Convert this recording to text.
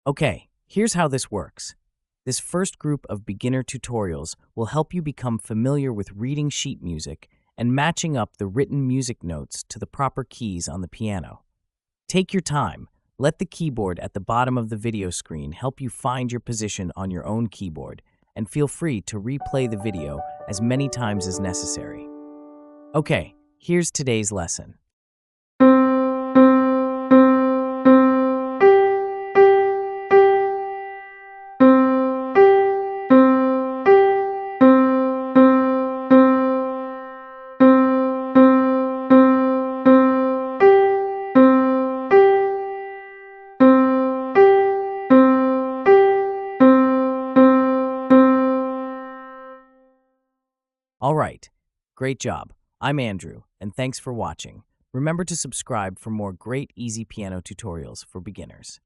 Okay, here's how this works. This first group of beginner tutorials will help you become familiar with reading sheet music and matching up the written music notes to the proper keys on the piano. Take your time. Let the keyboard at the bottom of the video screen help you find your position on your own keyboard, and feel free to replay the video as many times as necessary. Okay, here's today's lesson. All right, great job. I'm Andrew, and thanks for watching. Remember to subscribe for more great easy piano tutorials for beginners.